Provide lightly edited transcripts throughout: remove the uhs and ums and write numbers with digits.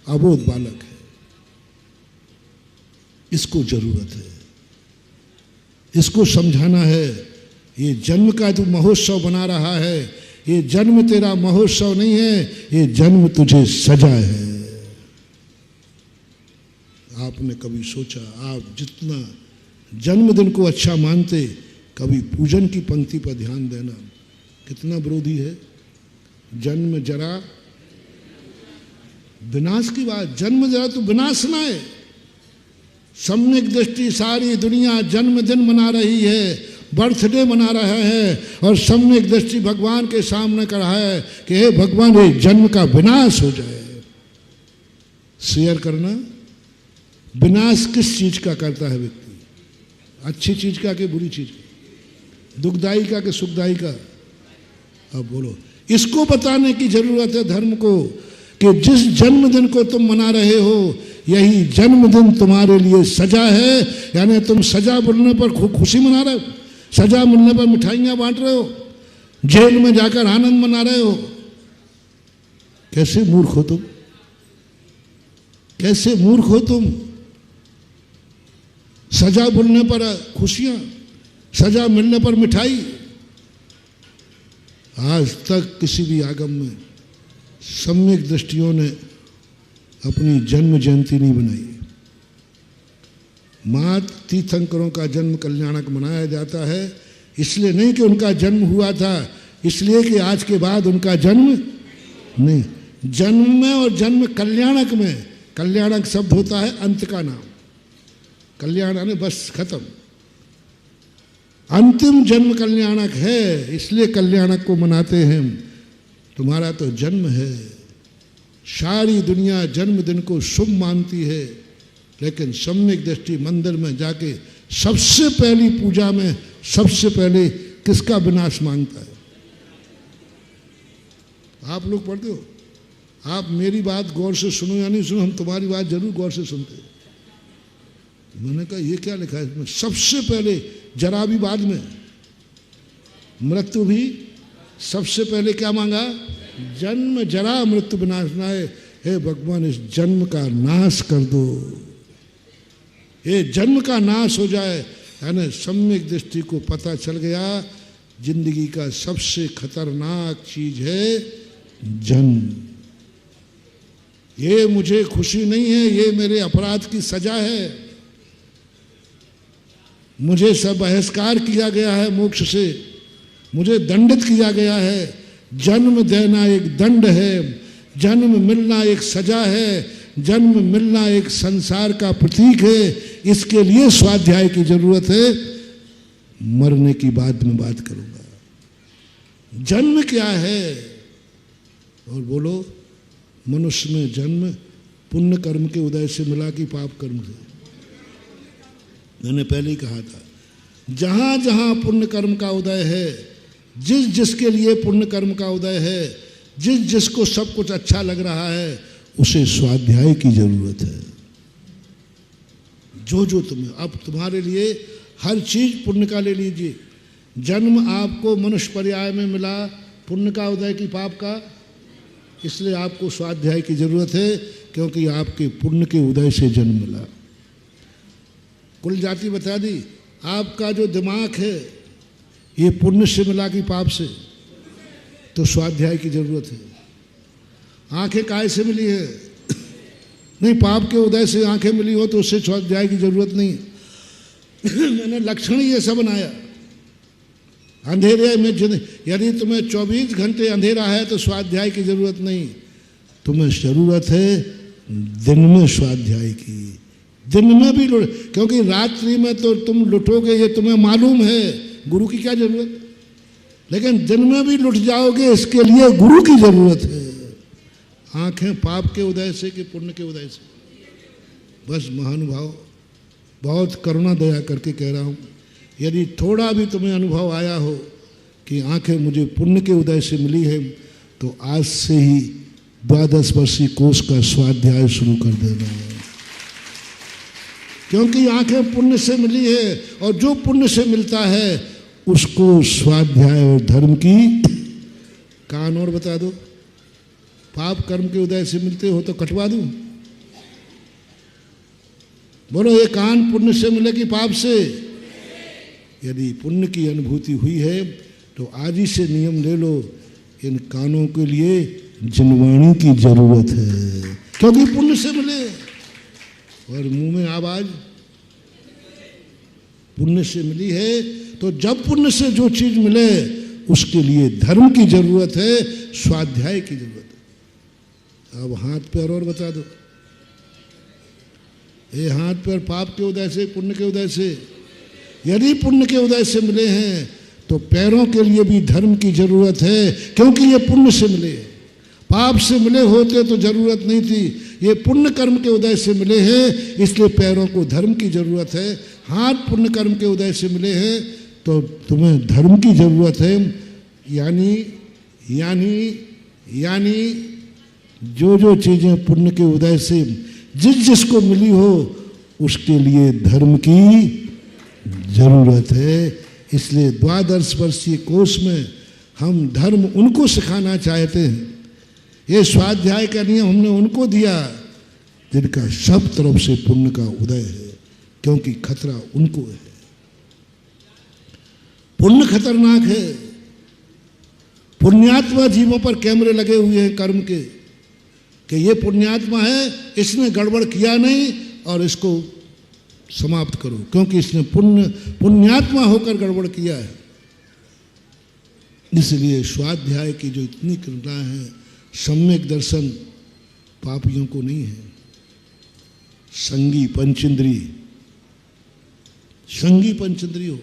अबोध बालक है, इसको जरूरत है, इसको समझाना है। ये जन्म का जो महोत्सव बना रहा है, ये जन्म तेरा महोत्सव नहीं है, ये जन्म तुझे सजा है। आपने कभी सोचा, आप जितना जन्मदिन को अच्छा मानते, कभी पूजन की पंक्ति पर ध्यान देना कितना विरोधी है। जन्म जरा विनाश की बात, जन्म जरा तो विनाश ना है। सम्यक दृष्टि सारी दुनिया जन्मदिन मना रही है, बर्थडे मना रहा है, और सम्यक दृष्टि भगवान के सामने कर रहा है कि हे भगवान, ये जन्म का विनाश हो जाए। शेयर करना, विनाश किस चीज का करता है व्यक्ति? अच्छी चीज का कि बुरी चीज का? दुखदाई का कि सुखदाई का? अब बोलो। इसको बताने की जरूरत है धर्म को कि जिस जन्मदिन को तुम मना रहे हो, यही जन्मदिन तुम्हारे लिए सजा है। यानी तुम सजा मिलने पर खुशी मना रहे हो, सजा मिलने पर मिठाइयां बांट रहे हो, जेल में जाकर आनंद मना रहे हो। कैसे मूर्ख हो तुम, कैसे मूर्ख हो तुम। सजा मिलने पर खुशियां, सजा मिलने पर मिठाई। आज तक किसी भी आगम में सम्यक दृष्टियों ने अपनी जन्म जयंती नहीं बनाई। मात तीर्थंकरों का जन्म कल्याणक मनाया जाता है, इसलिए नहीं कि उनका जन्म हुआ था, इसलिए कि आज के बाद उनका जन्म नहीं। जन्म में और जन्म कल्याणक में, कल्याणक शब्द होता है अंत का नाम, कल्याण ने बस खत्म। अंतिम जन्म कल्याणक है, इसलिए कल्याणक को मनाते हैं। तुम्हारा तो जन्म है। सारी दुनिया जन्मदिन को शुभ मानती है, लेकिन सम्यक दृष्टि मंदिर में जाके सबसे पहली पूजा में सबसे पहले किसका विनाश मांगता है? आप लोग पढ़ते हो, आप मेरी बात गौर से सुनो या नहीं सुनो, हम तुम्हारी बात जरूर गौर से सुनते हैं। मैंने कहा ये क्या लिखा है इसमें? सबसे पहले, जरा भी बाद में, मृत्यु भी सबसे पहले क्या मांगा? जन्म जरा मृत्यु विनाशनाय। हे भगवान, इस जन्म का नाश कर दो, ये जन्म का नाश हो जाए। यानी सम्यक दृष्टि को पता चल गया जिंदगी का सबसे खतरनाक चीज है जन्म। ये मुझे खुशी नहीं है, ये मेरे अपराध की सजा है। मुझे सब बहिष्कार किया गया है मोक्ष से, मुझे दंडित किया गया है। जन्म देना एक दंड है, जन्म मिलना एक सजा है, जन्म मिलना एक संसार का प्रतीक है। इसके लिए स्वाध्याय की जरूरत है। मरने की बाद में बात करूंगा। जन्म क्या है? और बोलो, मनुष्य में जन्म पुण्य कर्म के उदय से मिला कि पाप कर्म से? मैंने पहले ही कहा था, जहां जहां पुण्य कर्म का उदय है, जिस जिसके लिए पुण्य कर्म का उदय है, जिस जिसको सब कुछ अच्छा लग रहा है, उसे स्वाध्याय की जरूरत है। जो जो तुम्हें, अब तुम्हारे लिए हर चीज पुण्य का ले लीजिए। जन्म आपको मनुष्य पर्याय में मिला, पुण्य का उदय की पाप का, इसलिए आपको स्वाध्याय की जरूरत है, क्योंकि आपके पुण्य के उदय से जन्म मिला। कुल जाति बता दी। आपका जो दिमाग है, ये पुण्य से मिला कि पाप से? तो स्वाध्याय की जरूरत है। आंखें काय से मिली है? नहीं, पाप के उदय से आंखें मिली हो तो उससे स्वाध्याय की जरूरत नहीं। मैंने लक्षण ही ऐसा बनाया। अंधेरे में यदि तुम्हें 24 घंटे अंधेरा है तो स्वाध्याय की जरूरत नहीं, तुम्हें जरूरत है दिन में स्वाध्याय की। दिन में भी लुट, क्योंकि रात्रि में तो तुम लुटोगे, ये तुम्हें मालूम है, गुरु की क्या जरूरत। लेकिन दिन में भी लुट जाओगे, इसके लिए गुरु की जरूरत है। आंखें पाप के उदय से कि पुण्य के उदय से? बस महानुभाव, बहुत करुणा दया करके कह रहा हूँ, यदि थोड़ा भी तुम्हें अनुभव आया हो कि आंखें मुझे पुण्य के उदय से मिली है, तो आज से ही 12 वर्षीय कोष का स्वाध्याय शुरू कर देना है। क्योंकि आंखें पुण्य से मिली है, और जो पुण्य से मिलता है उसको स्वाध्याय और धर्म की। कान और बता दो, पाप कर्म के उदय से मिलते हो तो कटवा दूं? बोलो, ये कान पुण्य से मिले कि पाप से? यदि पुण्य की अनुभूति हुई है तो आज ही से नियम ले लो, इन कानों के लिए जिनवाणी की जरूरत है, क्योंकि पुण्य से मिले। और मुंह में आवाज पुण्य से मिली है, तो जब पुण्य से जो चीज मिले उसके लिए धर्म की जरूरत है, स्वाध्याय की जरूरत है। अब हाथ पैर और बता दो, ये हाथ पैर पाप के उदय से, पुण्य के उदय से? यदि पुण्य के उदय से मिले हैं तो पैरों के लिए भी धर्म की जरूरत है, क्योंकि ये पुण्य से मिले। पाप से मिले होते तो जरूरत नहीं थी, ये पुण्य कर्म के उदय से मिले हैं, इसलिए पैरों को धर्म की जरूरत है। हाथ पुण्य कर्म के उदय से मिले हैं तो तुम्हें धर्म की जरूरत है। यानी जो चीजें पुण्य के उदय से जिसको मिली हो उसके लिए धर्म की जरूरत है। इसलिए द्वादश वर्षीय कोर्स में हम धर्म उनको सिखाना चाहते हैं। ये स्वाध्याय का नियम हमने उनको दिया जिनका सब तरफ से पुण्य का उदय है, क्योंकि खतरा उनको है। पुण्य खतरनाक है। पुण्यात्मा जीवों पर कैमरे लगे हुए हैं कर्म के, कि ये पुण्यात्मा है, इसने गड़बड़ किया नहीं और इसको समाप्त करो, क्योंकि इसने पुण्यात्मा होकर गड़बड़ किया है। इसलिए स्वाध्याय की जो इतनी कृपा है, सम्यक दर्शन पापियों को नहीं है। संगी पंचेंद्रिय हो,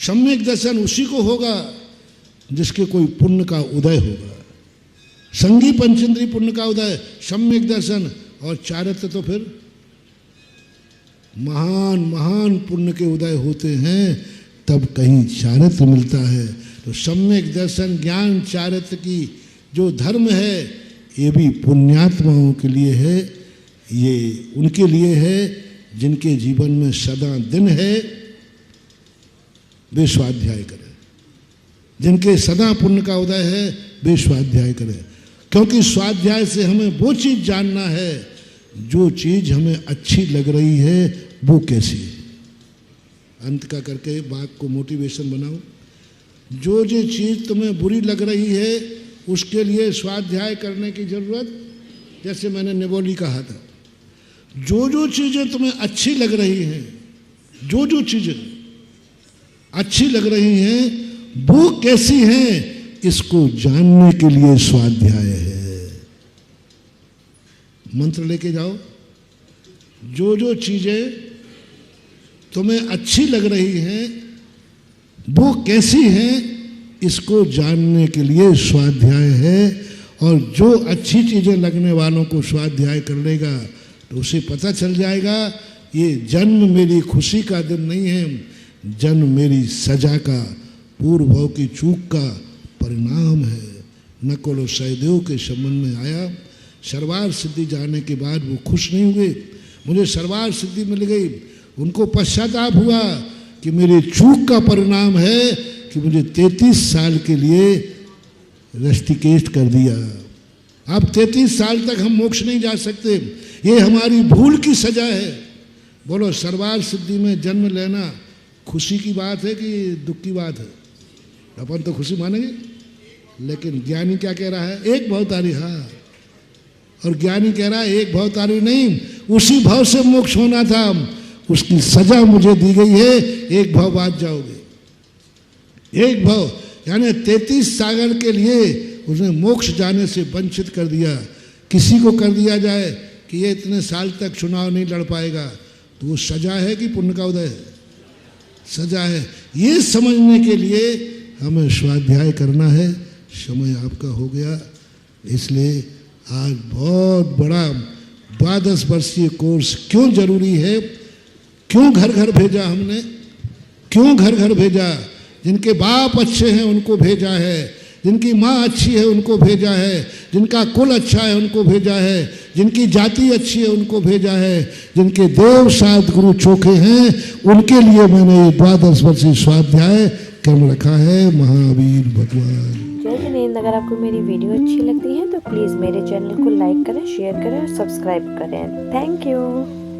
सम्यक दर्शन उसी को होगा जिसके कोई पुण्य का उदय होगा। संगी पंचेंद्रिय पुण्य का उदय, सम्यक दर्शन और चारित्र तो फिर महान महान पुण्य के उदय होते हैं, तब कहीं चारित्र मिलता है। तो सम्यक दर्शन, ज्ञान, चारित्र की जो धर्म है, ये भी पुण्यात्माओं के लिए है। ये उनके लिए है जिनके जीवन में सदा दिन है, वे स्वाध्याय करें। जिनके सदा पुण्य का उदय है, वे स्वाध्याय करें, क्योंकि स्वाध्याय से हमें वो चीज़ जानना है, जो चीज़ हमें अच्छी लग रही है वो कैसी है। अंत का करके बात को मोटिवेशन बनाओ। जो चीज़ तुम्हें बुरी लग रही है उसके लिए स्वाध्याय करने की जरूरत, जैसे मैंने निबोली कहा था, जो चीज़ें तुम्हें अच्छी लग रही हैं, जो चीज़ें अच्छी लग रही हैं वो कैसी हैं, इसको जानने के लिए स्वाध्याय है। मंत्र लेके जाओ, जो चीज़ें तुम्हें अच्छी लग रही हैं वो कैसी हैं, इसको जानने के लिए स्वाध्याय है। और जो अच्छी चीज़ें लगने वालों को स्वाध्याय कर लेगा तो उसे पता चल जाएगा, ये जन्म मेरी खुशी का दिन नहीं है, जन्म मेरी सजा का, पूर्व भाव की चूक का परिणाम है। नकुल सहदेव के संबंध में आया, सर्वार सिद्धि जाने के बाद वो खुश नहीं हुए, मुझे सर्वार सिद्धि मिल गई। उनको पश्चाताप हुआ कि मेरी चूक का परिणाम है कि मुझे 33 साल के लिए रस्टिकेट कर दिया। अब 33 साल तक हम मोक्ष नहीं जा सकते, ये हमारी भूल की सजा है। बोलो, सर्वार सिद्धि में जन्म लेना खुशी की बात है कि दुख की बात है? अपन तो खुशी मानेंगे, लेकिन ज्ञानी क्या कह रहा है? एक भवतारी। हाँ, और ज्ञानी कह रहा है एक भवतारी नहीं, उसी भाव से मोक्ष होना था, उसकी सजा मुझे दी गई है, एक भाव बाद जाओगे। एक भाव यानी 33 सागर के लिए उसने मोक्ष जाने से वंचित कर दिया। किसी को कर दिया जाए कि ये इतने साल तक चुनाव नहीं लड़ पाएगा, तो वो सजा है कि पुण्य का उदय है? सजा है। ये समझने के लिए हमें स्वाध्याय करना है। समय आपका हो गया, इसलिए आज बहुत बड़ा 12 वर्षीय कोर्स क्यों जरूरी है, क्यों घर घर भेजा हमने, क्यों घर घर भेजा? जिनके बाप अच्छे हैं उनको भेजा है, जिनकी माँ अच्छी है उनको भेजा है, जिनका कुल अच्छा है उनको भेजा है, जिनकी जाति अच्छी है उनको भेजा है, जिनके देव सात गुरु चोखे हैं उनके लिए मैंने ये 12 वर्षीय स्वाध्याय क्रम रखा है। महावीर भगवान जय जिनेंद्र। अगर आपको मेरी वीडियो अच्छी लगती है तो प्लीज़ मेरे चैनल को लाइक करें, शेयर करें और सब्सक्राइब करें। Thank you.